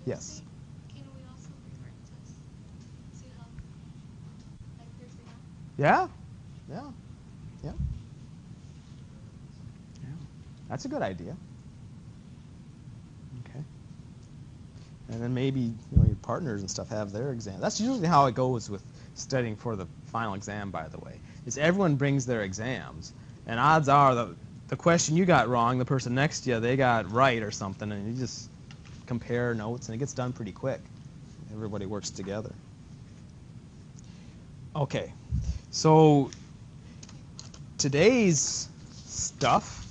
Yes. Can we also rewrite this to help, like, figure out? Yeah. Yeah. That's a good idea. Okay. And then maybe your partners and stuff have their exam. That's usually how it goes with studying for the final exam, by the way, is everyone brings their exams. And odds are the question you got wrong, the person next to you, they got right or something, and you just compare notes, and it gets done pretty quick. Everybody works together. Okay, so today's stuff,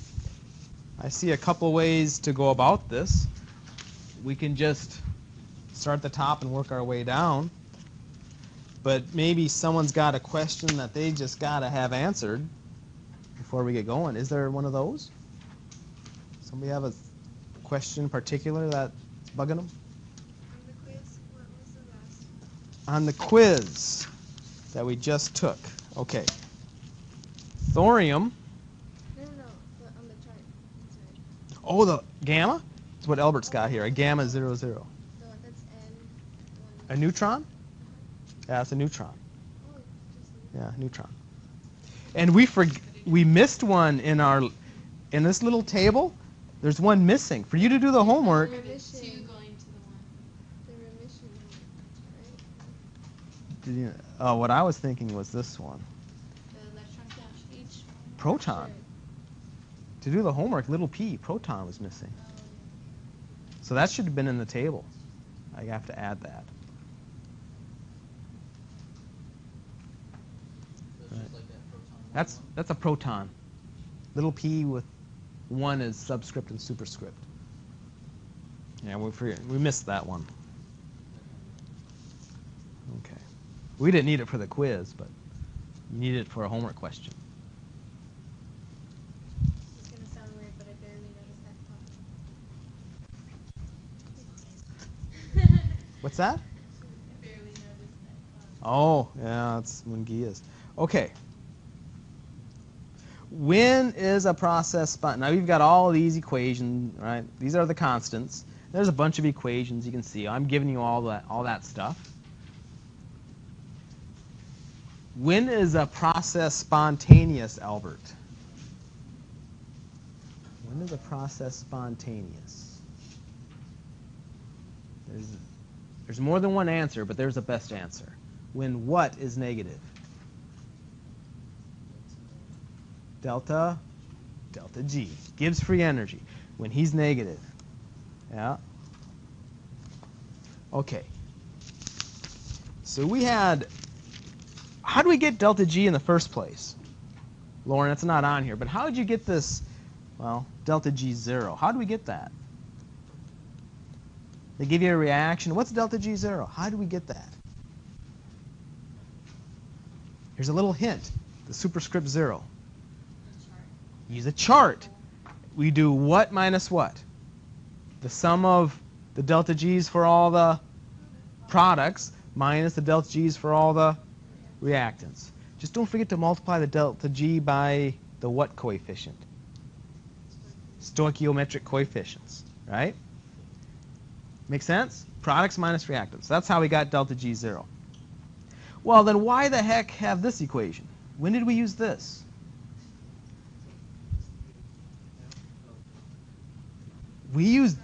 I see a couple ways to go about this. We can just start at the top and work our way down. But maybe someone's got a question that they just got to have answered before we get going. Is there one of those? Somebody have a question in particular that's bugging them? On the quiz, what was the last one? On the quiz that we just took. Okay. Thorium. No, but on the chart. Sorry. Oh, the gamma? That's what Albert's got here. A gamma 00. The one that's N1. A neutron? Yeah, it's a neutron. Oh, just Yeah, neutron. And we missed one in this little table. There's one missing. For you to do the homework. the remission. Two going to the one. The remission, right? Did you, oh, what I was thinking was this one. The electron dash H. Proton. To do the homework, little p, proton was missing. So that should have been in the table. I have to add that. That's a proton. Little p with 1 is subscript and superscript. Yeah, we missed that one. Okay. We didn't need it for the quiz, but you need it for a homework question. It's going to sound weird, but I barely noticed that. What's that? I barely noticed that. Oh, yeah, that's Mungia's. Okay. When is a process now we've got all these equations, right? These are the constants. There's a bunch of equations you can see. I'm giving you all that stuff. When is a process spontaneous, Albert? When is a process spontaneous? There's more than one answer, but there's a best answer. When what is negative? Delta G. Gibbs free energy. When he's negative. Yeah. Okay. So we had, how do we get delta G in the first place? Lauren, it's not on here, but how did you get this, well, delta G 0? How do we get that? They give you a reaction. What's delta G 0? How do we get that? Here's a little hint. The superscript 0. Use a chart. We do what minus what? The sum of the delta G's for all the products minus the delta G's for all the reactants. Just don't forget to multiply the delta G by the what coefficient? Stoichiometric coefficients, right? Make sense? Products minus reactants. That's how we got delta G 0. Well, then why the heck have this equation? When did we use this? We used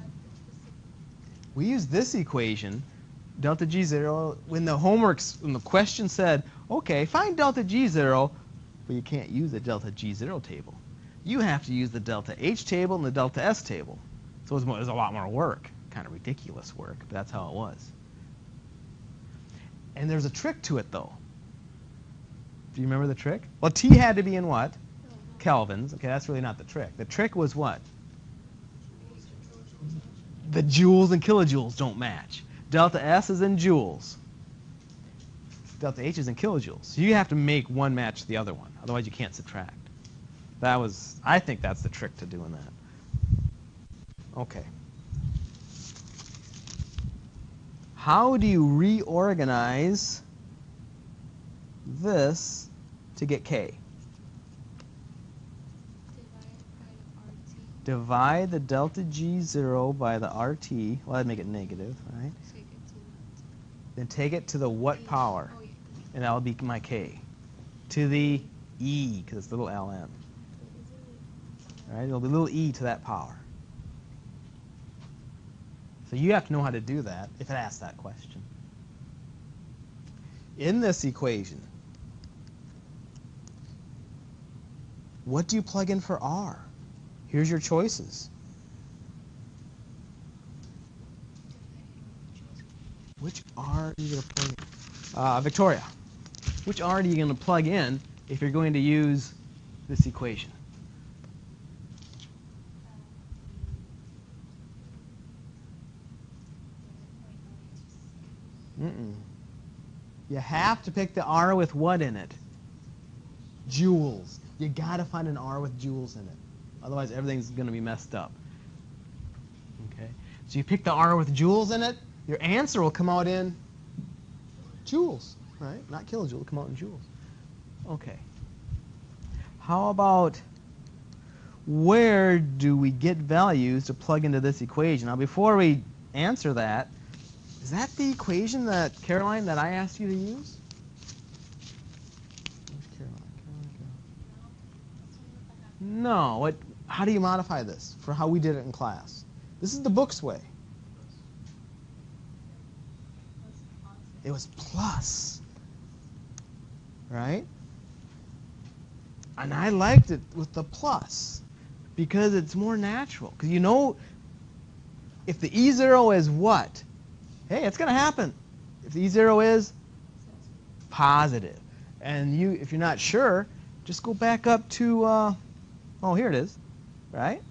this equation, delta G 0, when the question said, okay, find delta G 0, but you can't use the delta G 0 table. You have to use the delta H table and the delta S table. So it was a lot more work, kind of ridiculous work, but that's how it was. And there's a trick to it, though. Do you remember the trick? Well, T had to be in what? Kelvins. Okay, that's really not the trick. The trick was what? The joules and kilojoules don't match. Delta S is in joules. Delta H is in kilojoules. So you have to make one match the other one. Otherwise, you can't subtract. I think that's the trick to doing that. Okay. How do you reorganize this to get K? Divide by RT. divide the delta G0 by the RT. Well, I'd make it negative, right? Take it to Then take it to the what power? Oh, yeah. And that'll be my K. To the E, because it's little ln. All right, it'll be little e to that power. So you have to know how to do that if it asks that question. In this equation, what do you plug in for R? Here's your choices. Which R are you going to plug in? Victoria, which R are you going to plug in if you're going to use this equation? You have to pick the R with what in it? Joules. You got to find an R with joules in it. Otherwise, everything's going to be messed up. Okay? So you pick the R with joules in it, your answer will come out in joules, right? Not kilojoules, it'll come out in joules. Okay. How about where do we get values to plug into this equation? Now, before we answer that, is that the equation that, Caroline, that I asked you to use? Where's Caroline? No. What? How do you modify this for how we did it in class? This is the book's way. It was plus. Right? And I liked it with the plus because it's more natural. Because you know, if the E0 is what? Hey, it's going to happen. If the E0 is positive. And you, if you're not sure, just go back up to, oh, here it is, right?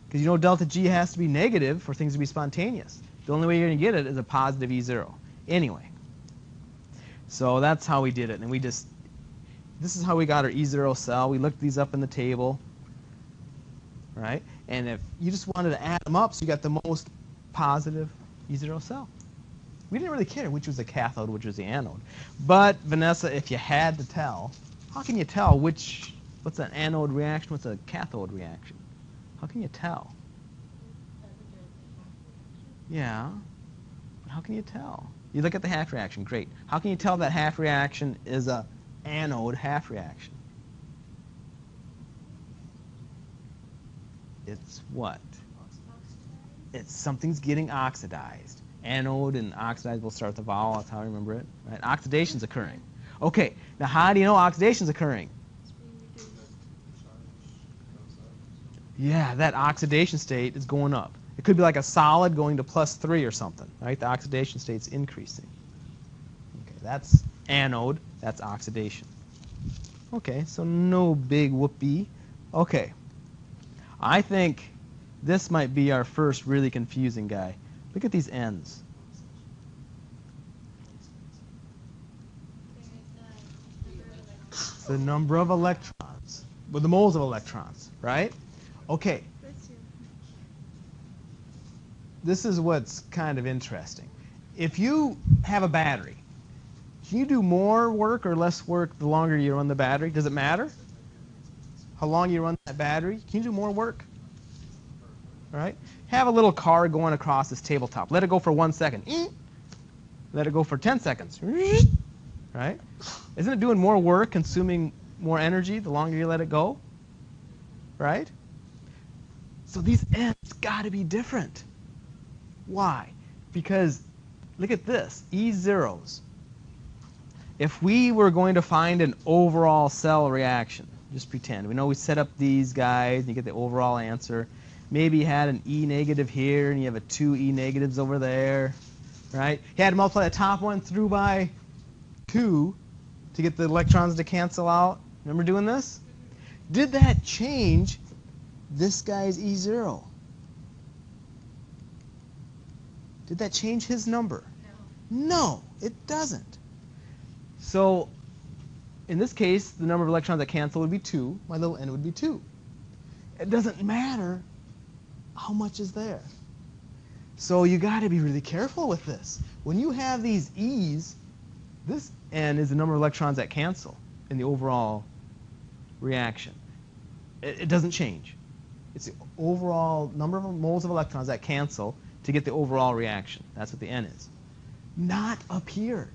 Because you know delta G has to be negative for things to be spontaneous. The only way you're going to get it is a positive E0. Anyway, so that's how we did it. And we just, this is how we got our E0 cell. We looked these up in the table, right? And if you just wanted to add them up so you got the most positive E0 cell. We didn't really care which was the cathode, which was the anode. But, Vanessa, if you had to tell, how can you tell what's an anode reaction, what's a cathode reaction? How can you tell? Yeah. But how can you tell? You look at the half reaction, great. How can you tell that half reaction is a anode half reaction? It's what? It's something's getting oxidized. Anode and oxidized will start the vowel. That's how I remember it. Right? Oxidation's occurring. Okay, now how do you know oxidation's occurring? Yeah, that oxidation state is going up. It could be like a solid going to +3 or something. Right? The oxidation state's increasing. Okay, that's anode. That's oxidation. Okay, so no big whoopee. Okay, I think this might be our first really confusing guy. Look at these ends. It's the number of electrons. With the moles of electrons, right? Okay. This is what's kind of interesting. If you have a battery, can you do more work or less work the longer you run the battery? Does it matter? How long you run that battery? Can you do more work? All right? Have a little car going across this tabletop. Let it go for 1 second. Let it go for 10 seconds. Right? Isn't it doing more work, consuming more energy the longer you let it go? Right? So these ends got to be different. Why? Because look at this. E0s. If we were going to find an overall cell reaction, just pretend. We know we set up these guys, and you get the overall answer. Maybe you had an E negative here, and you have a 2 E negatives over there, right? You had to multiply the top one through by 2 to get the electrons to cancel out. Remember doing this? Did that change this guy's E0? Did that change his number? No, it doesn't. So in this case, the number of electrons that cancel would be 2. My little n would be 2. It doesn't matter how much is there. So you got to be really careful with this. When you have these E's, this n is the number of electrons that cancel in the overall reaction. It doesn't change. It's the overall number of moles of electrons that cancel to get the overall reaction. That's what the N is. Not up here.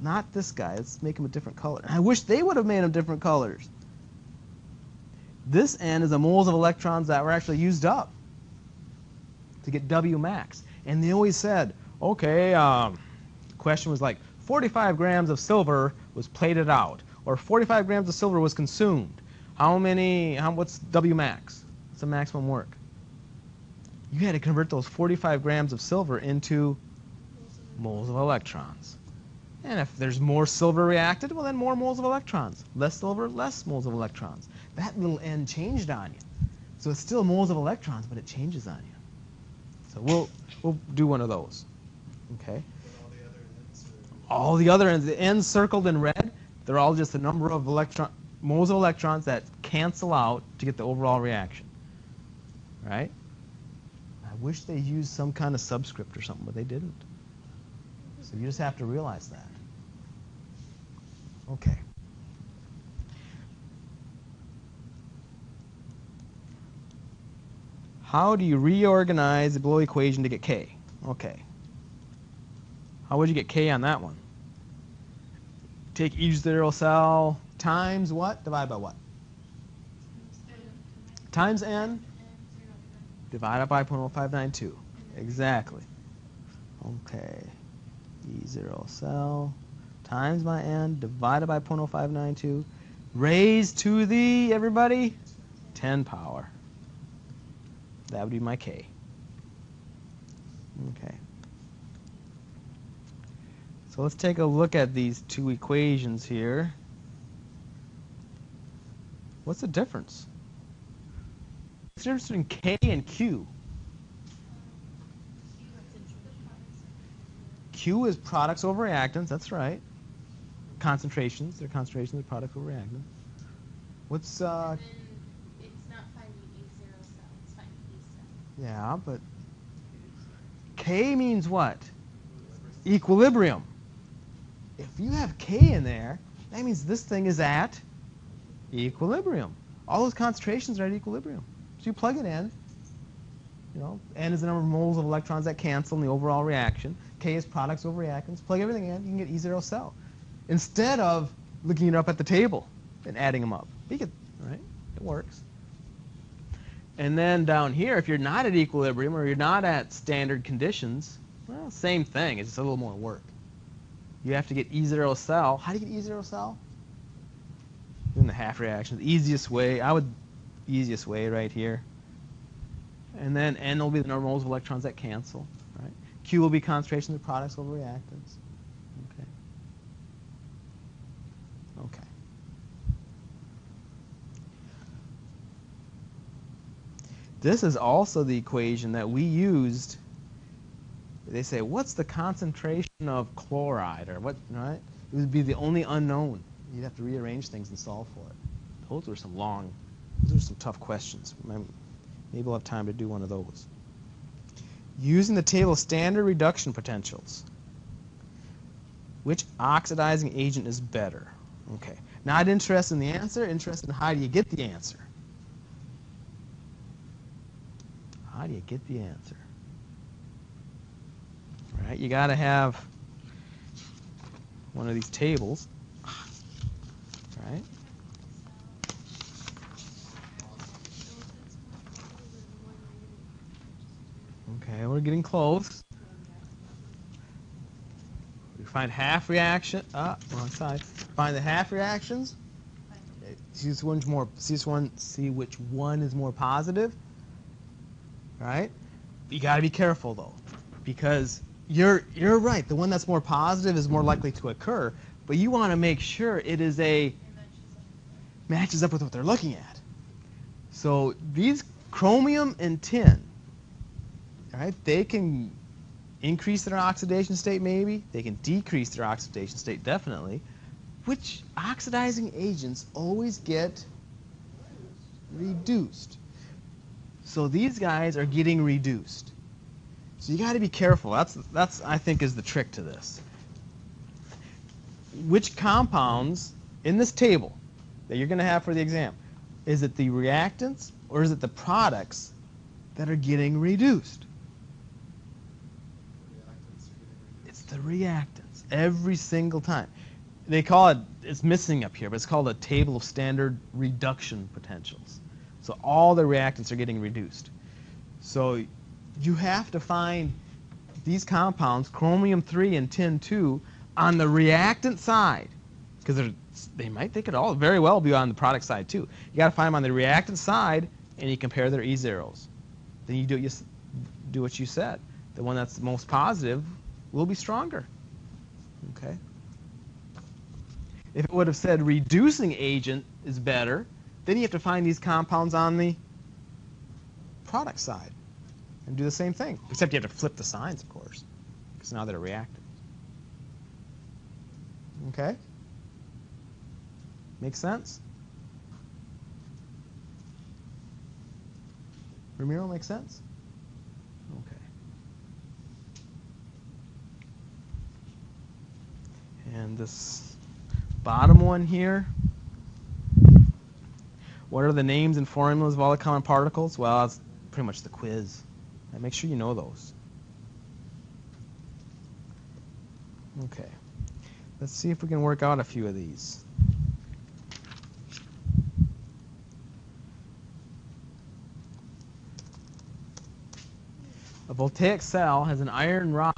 Not this guy. Let's make him a different color. I wish they would have made him different colors. This N is the moles of electrons that were actually used up to get W max. And they always said, okay, question was like, 45 grams of silver was plated out, or 45 grams of silver was consumed. What's W max? What's the maximum work? You had to convert those 45 grams of silver into moles of electrons. And if there's more silver reacted, well, then more moles of electrons. Less silver, less moles of electrons. That little N changed on you. So it's still moles of electrons, but it changes on you. So we'll do one of those. Okay? All the other N's, the N's circled in red, they're all just the number of moles of electrons that cancel out to get the overall reaction. Right? I wish they used some kind of subscript or something, but they didn't. So you just have to realize that. Okay. How do you reorganize the below equation to get K? Okay. How would you get K on that one? Take each zero cell times what? Divide by what? Times N? Divided by 0.0592. Exactly. Okay. E0 cell times my N divided by 0.0592 raised to the, everybody, 10 power. That would be my K. Okay. So let's take a look at these two equations here. What's the difference? What's the difference between K and Q? Q is products over reactants, that's right. Concentrations, they're concentrations of products over reactants. What's And then it's not finding E0 cell, it's finding E cell. yeah, but K means what? Equilibrium. If you have K in there, that means this thing is at equilibrium. All those concentrations are at equilibrium. So you plug it in. You know, N is the number of moles of electrons that cancel in the overall reaction. K is products over reactants. Plug everything in, you can get E0 cell. Instead of looking it up at the table and adding them up. You get, right? It works. And then down here, if you're not at equilibrium or you're not at standard conditions, well, same thing. It's just a little more work. You have to get E0 cell. How do you get E0 cell? Doing the half reaction. The easiest way, easiest way right here. And then N will be the number of moles of electrons that cancel. Right? Q will be concentration of products over reactants. Okay. Okay. This is also the equation that we used. They say, what's the concentration of chloride, or what? Right? It would be the only unknown. You'd have to rearrange things and solve for it. Those are some tough questions. Maybe we'll have time to do one of those. Using the table of standard reduction potentials, which oxidizing agent is better? Okay. Not interested in the answer, interested in how do you get the answer. How do you get the answer? All right, you got to have one of these tables. Right? Okay, we're getting close. We find half reaction. Wrong side. Find the half reactions. See which one is more positive. Right? You got to be careful though, because you're right. The one that's more positive is more likely to occur, but you want to make sure it is matches up with what they're looking at. So these chromium and tin, right? They can increase their oxidation state maybe. They can decrease their oxidation state definitely. Which oxidizing agents always get reduced. So these guys are getting reduced. So you got to be careful. That's I think is the trick to this. Which compounds in this table that you're going to have for the exam? Is it the reactants or is it the products that are getting reduced? It's the reactants every single time. They call it, it's missing up here, but it's called a table of standard reduction potentials. So all the reactants are getting reduced. So you have to find these compounds, chromium-3 and tin-2, on the reactant side, because they could all very well be on the product side too. You got to find them on the reactant side, and you compare their E zeros. Then you do what you said. The one that's the most positive will be stronger. Okay. If it would have said reducing agent is better, then you have to find these compounds on the product side and do the same thing. Except you have to flip the signs, of course, because now they're reactant. Okay? Make sense? Ramiro, make sense? Okay. And this bottom one here, what are the names and formulas of all the common particles? Well, it's pretty much the quiz. And make sure you know those. Okay. Let's see if we can work out a few of these. A Voltaic cell has an iron rod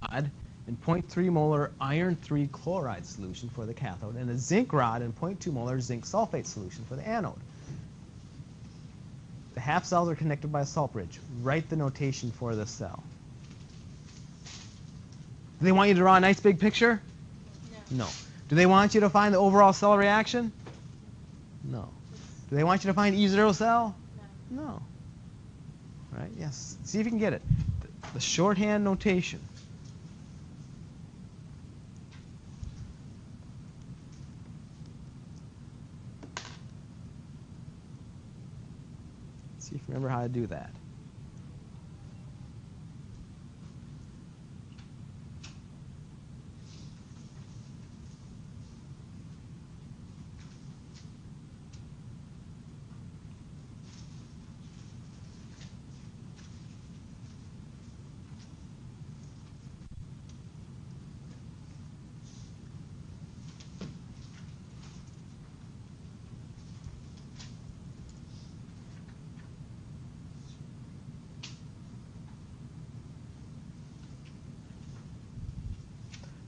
and 0.3 molar iron 3 chloride solution for the cathode and a zinc rod and 0.2 molar zinc sulfate solution for the anode. The half cells are connected by a salt bridge. Write the notation for this cell. Do they want you to draw a nice big picture? No. Do they want you to find the overall cell reaction? No. Do they want you to find E0 cell? No. Right? Yes. See if you can get it. The shorthand notation. See if you remember how to do that.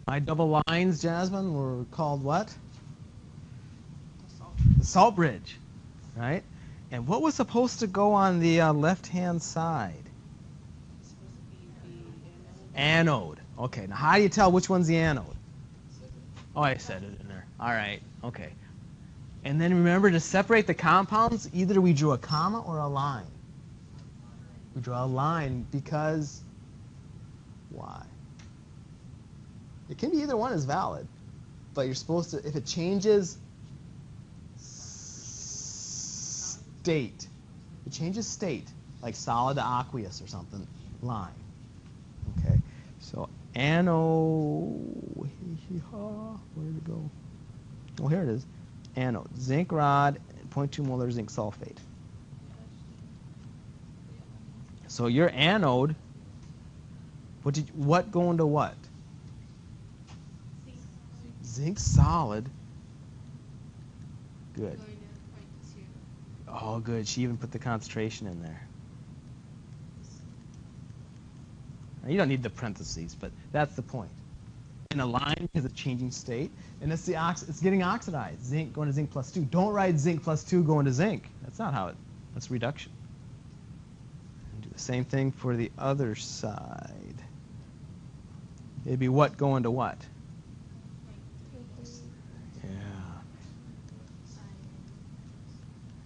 My double lines, Jasmine, were called what? The salt bridge, right? And what was supposed to go on the left-hand side? Anode. Okay, now how do you tell which one's the anode? Oh, I said it in there. All right, okay. And then remember to separate the compounds, either we drew a comma or a line. We draw a line because why? It can be either one is valid, but you're supposed to, if it changes state, like solid to aqueous or something, line. Okay, so anode, where did it go? Oh, here it is. Anode, zinc rod, 0.2 molar zinc sulfate. So your anode, what going to what? Zinc solid. Good. Oh, good. She even put the concentration in there. Now, you don't need the parentheses, but that's the point. In a line because it's changing state, and it's getting oxidized. Zinc going to zinc plus 2. Don't write zinc plus 2 going to zinc. That's not how that's reduction. And do the same thing for the other side. It'd be what going to what?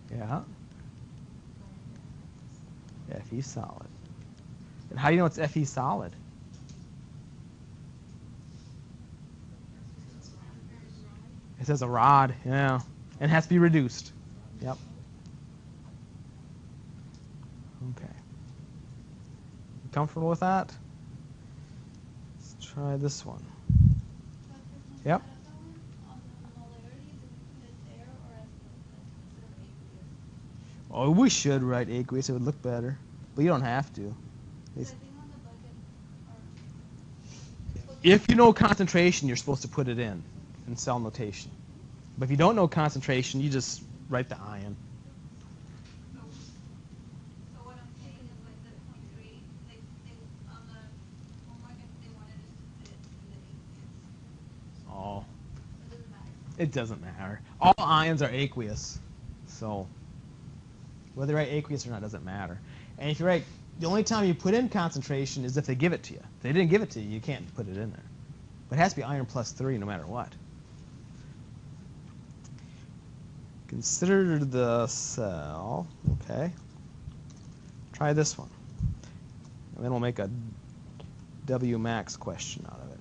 Yeah. Fe solid. And how do you know it's Fe solid? It says a rod, yeah. And it has to be reduced. Yep. Okay. You comfortable with that? Let's try this one. Yep. Oh, we should write aqueous. It would look better. But you don't have to. So I think on the bucket, it's supposed to If you know concentration, you're supposed to put it in cell notation. But if you don't know concentration, you just write the ion. So what I'm saying is like the 0.3, they on the homework they wanted us to put it in the aqueous. Oh, It doesn't matter. it doesn't matter. All ions are aqueous. So whether you write aqueous or not doesn't matter. And if you write, the only time you put in concentration is if they give it to you. If they didn't give it to you, you can't put it in there. But it has to be iron plus 3 no matter what. Consider the cell. Okay. Try this one. And then we'll make a W max question out of it.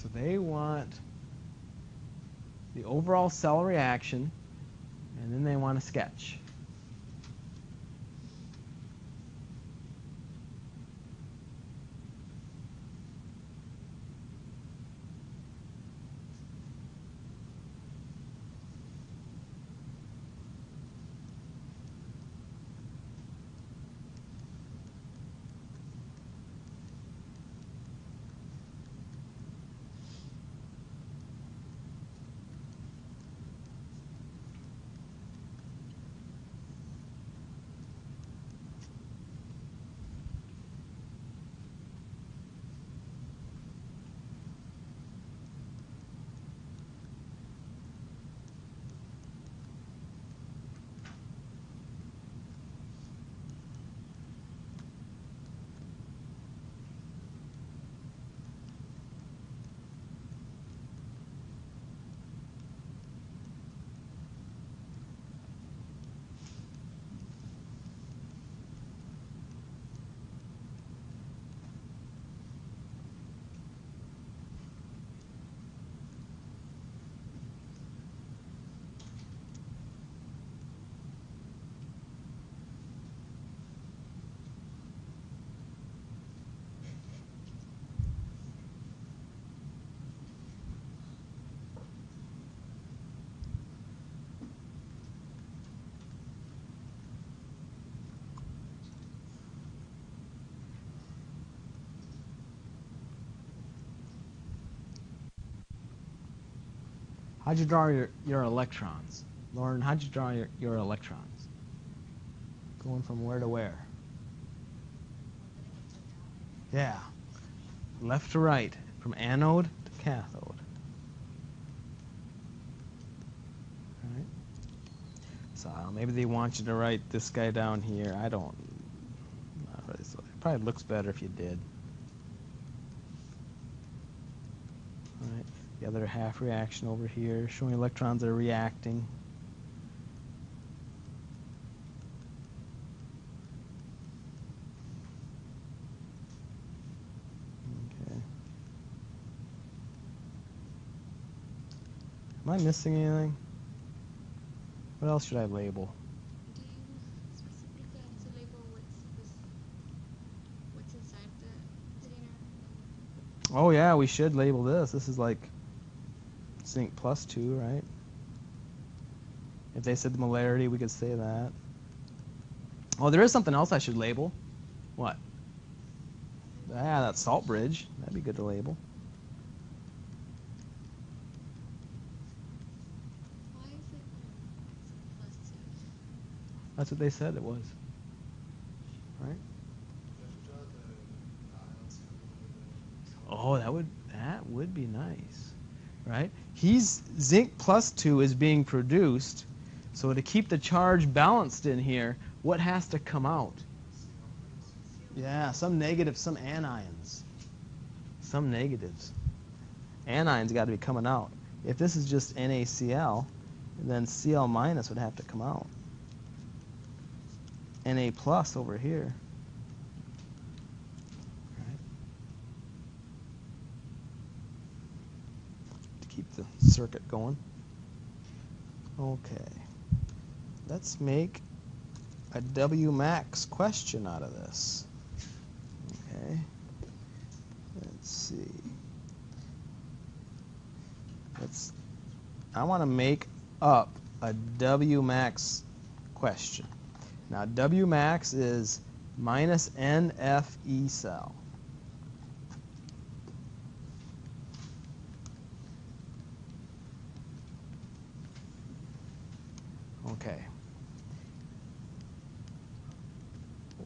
So they want the overall cell reaction, and then they want a sketch. How'd you draw your electrons? Lauren, how'd you draw your electrons? Going from where to where? Yeah. Left to right, from anode to cathode. All right. So maybe they want you to write this guy down here. I don't. Not really, so it probably looks better if you did. All right. The other half reaction over here, showing electrons that are reacting. Okay. Am I missing anything? What else should I label? Do you specifically have to label what's inside the container? Oh yeah, we should label this. This is like zinc plus 2, right? If they said the molarity, we could say that. Oh, there is something else I should label. What? Ah, that salt bridge. That'd be good to label. Why is it plus 2? That's what they said it was. Right? Oh, that would be nice. Right? Zinc plus 2 is being produced. So to keep the charge balanced in here, what has to come out? Yeah, some negatives, some anions. Some negatives. Anions got to be coming out. If this is just NaCl, then Cl minus would have to come out. Na plus over here. Right? the circuit going. Okay. Let's make a W max question out of this. Okay. Let's see. I want to make up a W max question. Now W max is minus NFE cell. Okay.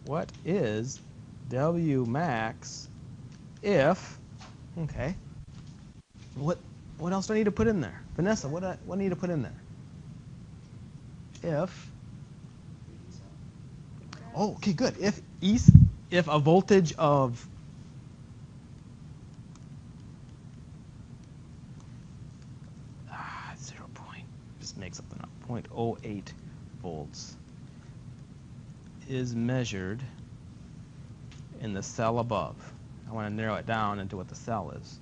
What is W max if, okay, what else do I need to put in there? Vanessa, what do I need to put in there? If, oh, okay, good. If a voltage of 0. Just make something up, 0.08 volts is measured in the cell above. I want to narrow it down into what the cell is.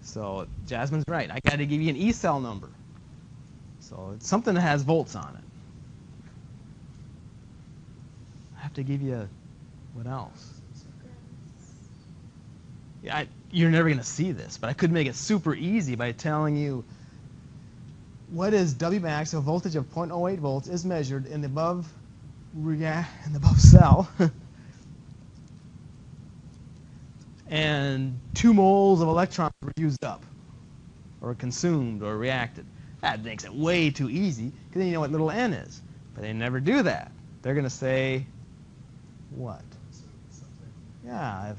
So Jasmine's right. I got to give you an E cell number. So it's something that has volts on it. I have to give you what else? Yeah, you're never going to see this, but I could make it super easy by telling you what is W max, a voltage of 0.08 volts is measured in the above cell. And 2 moles of electrons were used up, or consumed, or reacted. That makes it way too easy, because then you know what little n is. But they never do that. They're going to say, what? Yeah,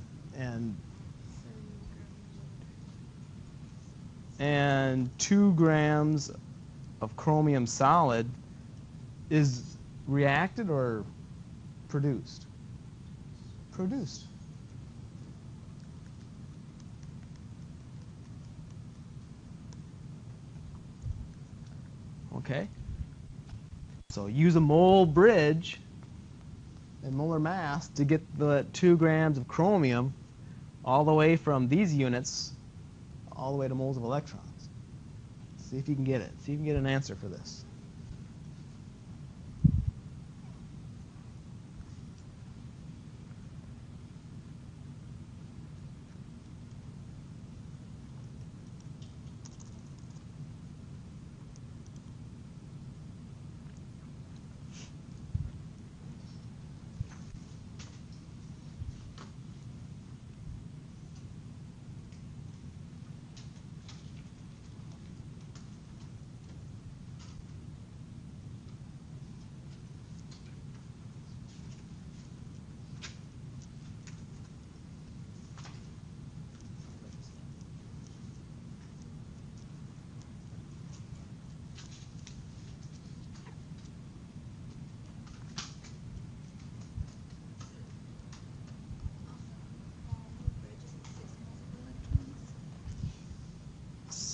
and 2 grams of chromium solid is reacted or produced? Produced. Okay. So use a mole bridge and molar mass to get the 2 grams of chromium all the way from these units all the way to moles of electrons. See if you can get it. See if you can get an answer for this.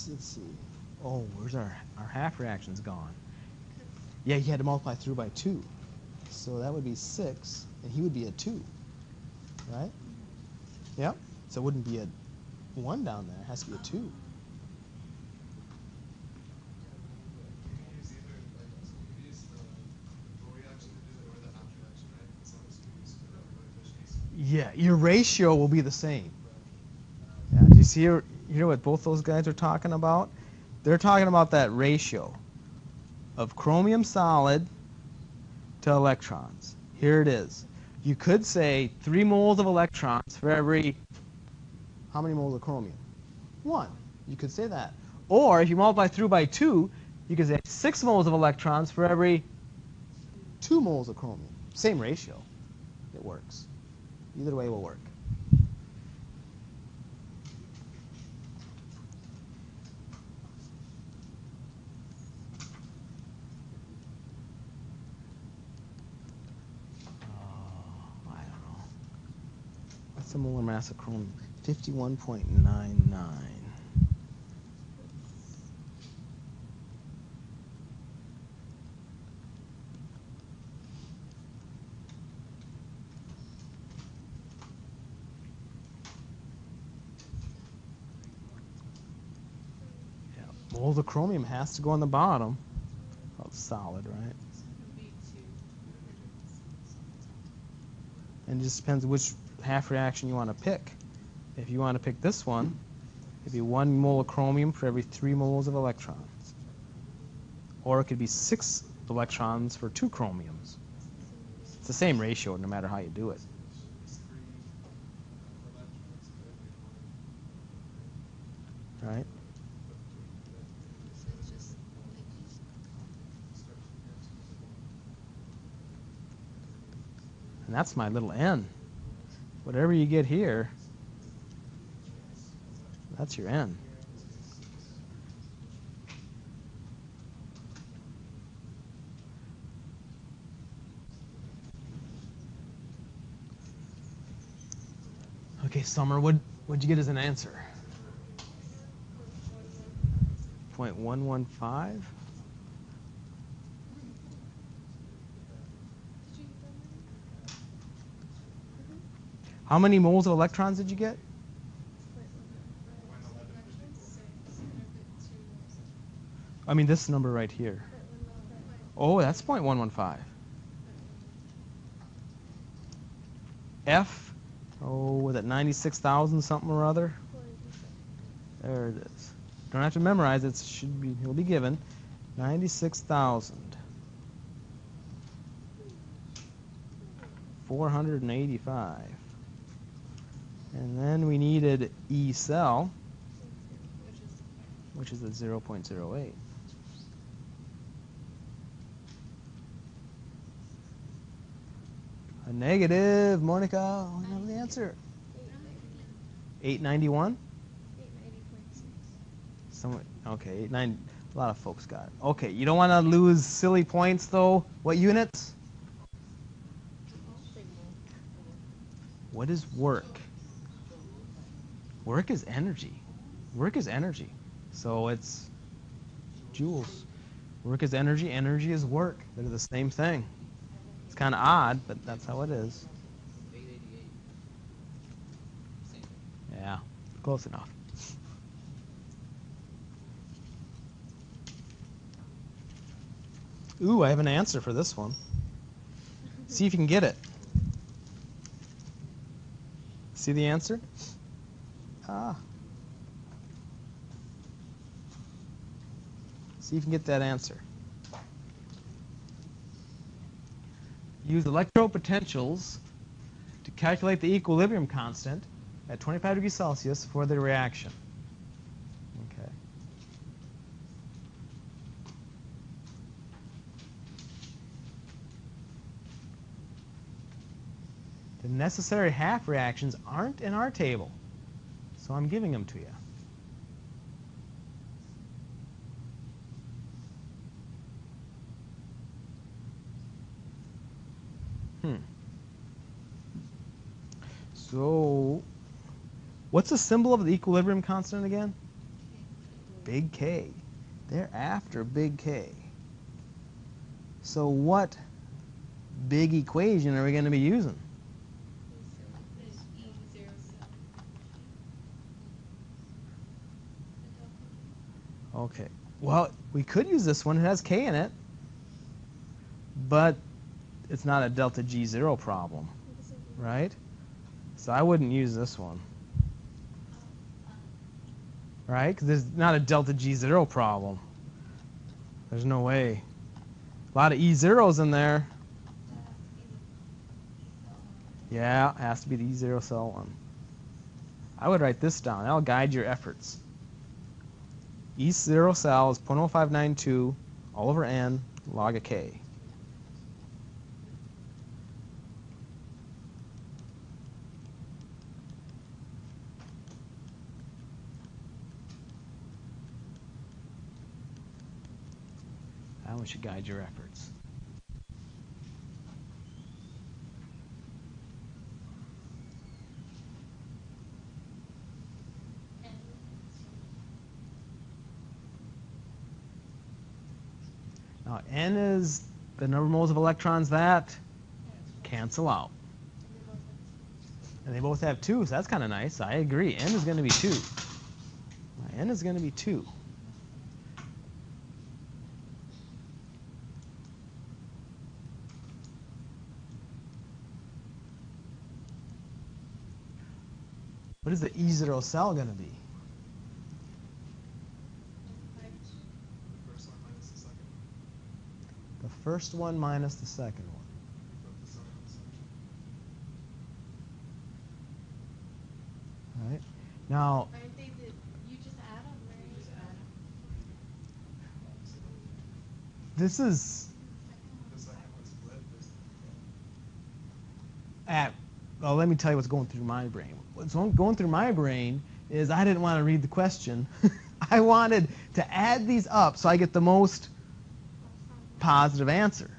Let's see. Oh, where's our half reactions gone? Yeah, he had to multiply through by 2. So that would be 6, and he would be a 2, right? Yep. So it wouldn't be a 1 down there. It has to be a 2. Yeah, your ratio will be the same. Yeah, do you see hear what both those guys are talking about? They're talking about that ratio of chromium solid to electrons. Here it is. You could say 3 moles of electrons for every, how many moles of chromium? 1. You could say that. Or if you multiply through by 2, you could say 6 moles of electrons for every 2 moles of chromium. Same ratio. It works. Either way will work. I don't know. What's the molar mass of chromium? 51.99. Moles of chromium has to go on the bottom of solid, right? Would be 2. And it just depends which half reaction you want to pick. If you want to pick this one, it'd be 1 mole of chromium for every 3 moles of electrons. Or it could be 6 electrons for 2 chromiums. It's the same ratio no matter how you do it. Right? And that's my little n. Whatever you get here, that's your n. Okay, Summer, what'd you get as an answer? 0.115? How many moles of electrons did you get? I mean this number right here. Oh, that's 0.115. F, oh, was it 96,000 something or other? There it is. Don't have to memorize it. It'll be given. 96,485. And then we needed E cell, which is at 0.08. A negative, Monica, I know the answer. 891? 890.6. Okay, 890. A lot of folks got it. Okay, you don't want to lose silly points though. What units? What is work? Work is energy. Work is energy. So it's joules. Work is energy. Energy is work. They're the same thing. It's kind of odd, but that's how it is. 888. Same. Yeah, close enough. Ooh, I have an answer for this one. See if you can get it. See the answer? Ah. See if you can get that answer. Use electropotentials to calculate the equilibrium constant at 25 degrees Celsius for the reaction. Okay. The necessary half reactions aren't in our table, so I'm giving them to you. So, what's the symbol of the equilibrium constant again? Big K. They're after big K. So what big equation are we going to be using? Okay. Well, we could use this one. It has K in it. But it's not a delta G0 problem, right? So I wouldn't use this one. Right? Because there's not a delta G0 problem. There's no way. A lot of E0s in there. Yeah, it has to be the E0 cell one. I would write this down. That'll guide your efforts. E0 cell is 0.0592 all over n log of K. That one should guide your efforts. Now, n is the number of moles of electrons that cancel out. And they both have 2, so that's kind of nice. I agree. N is going to be 2. N is going to be 2. What is the E0 cell going to be? The first one minus the second one. The first one minus the second one. Flip the sign on the second. All right. Now, Aren't they the, you just add them, right? this is The second one's split. well, let me tell you what's going through my brain. What's going through my brain is I didn't want to read the question. I wanted to add these up so I get the most positive answer.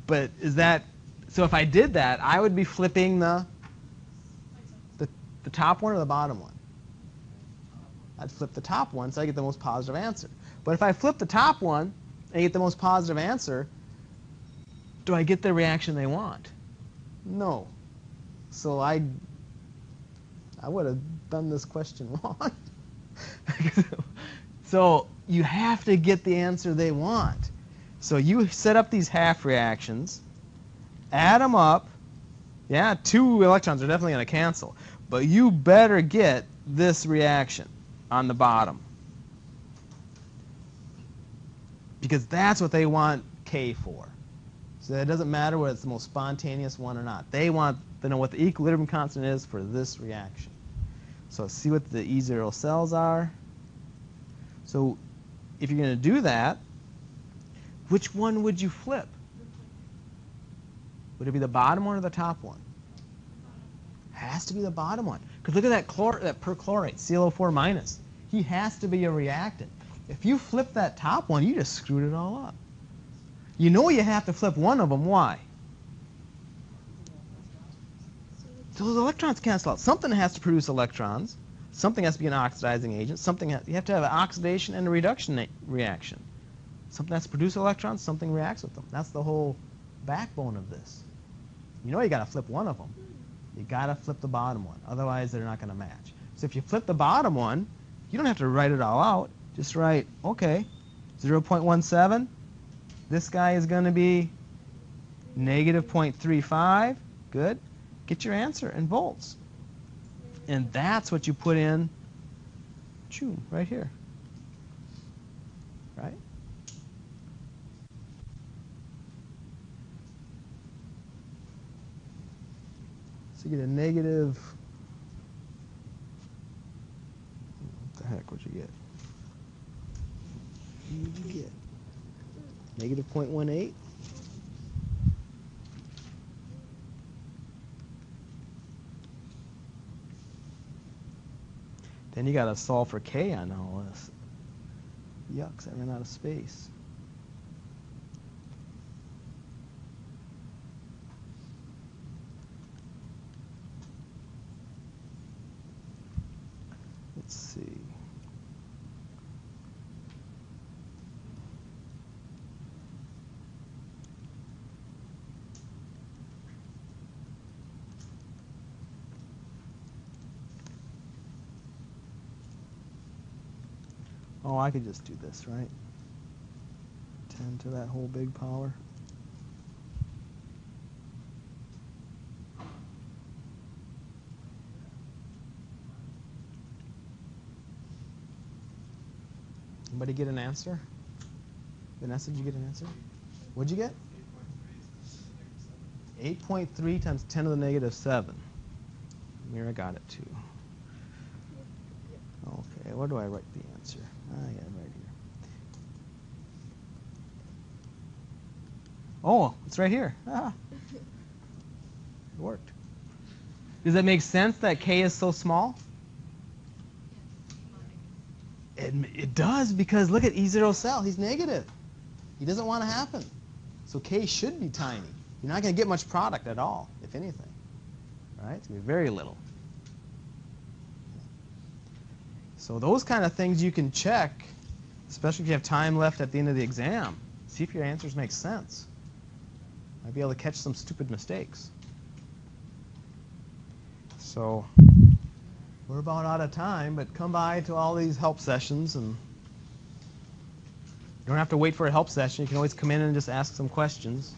But is that, so if I did that, I would be flipping the top one or the bottom one? I'd flip the top one so I get the most positive answer. But if I flip the top one and get the most positive answer, do I get the reaction they want? No. So I would have done this question wrong. So you have to get the answer they want. So you set up these half reactions, add them up. Yeah, 2 electrons are definitely going to cancel. But you better get this reaction on the bottom, because that's what they want K for. So it doesn't matter whether it's the most spontaneous one or not. They want to know what the equilibrium constant is for this reaction. So see what the E0 cells are. So if you're going to do that, which one would you flip? Would it be the bottom one or the top one? Has to be the bottom one. Because look at that perchlorate, ClO4 minus. He has to be a reactant. If you flip that top one, you just screwed it all up. You know you have to flip one of them. Why? So those electrons cancel out. Something has to produce electrons. Something has to be an oxidizing agent. You have to have an oxidation and a reduction reaction. Something has to produce electrons. Something reacts with them. That's the whole backbone of this. You know you got to flip one of them. You got to flip the bottom one. Otherwise, they're not going to match. So if you flip the bottom one, you don't have to write it all out. Just write, okay, 0.17. This guy is going to be negative 0.35. Good. Get your answer in volts. And that's what you put in, right here. Right? So you get a negative, what the heck would you get? What did you get? Negative 0.18? Then you got to solve for K on all this. Yucks, I ran out of space. Let's see. Oh, I could just do this, right? 10 to that whole big power. Anybody get an answer? Vanessa, did you get an answer? What'd you get? 8.3 times 10 to the negative 7. Mira got it too. Okay, where do I write the answer? I got it right here. Oh, it's right here. Ah. It worked. Does that make sense that K is so small? It does, because look at E0 cell. He's negative. He doesn't want to happen. So K should be tiny. You're not going to get much product at all, if anything. All right? It's going to be very little. So those kind of things you can check, especially if you have time left at the end of the exam. See if your answers make sense. Might be able to catch some stupid mistakes. So we're about out of time, but come by to all these help sessions, and you don't have to wait for a help session. You can always come in and just ask some questions.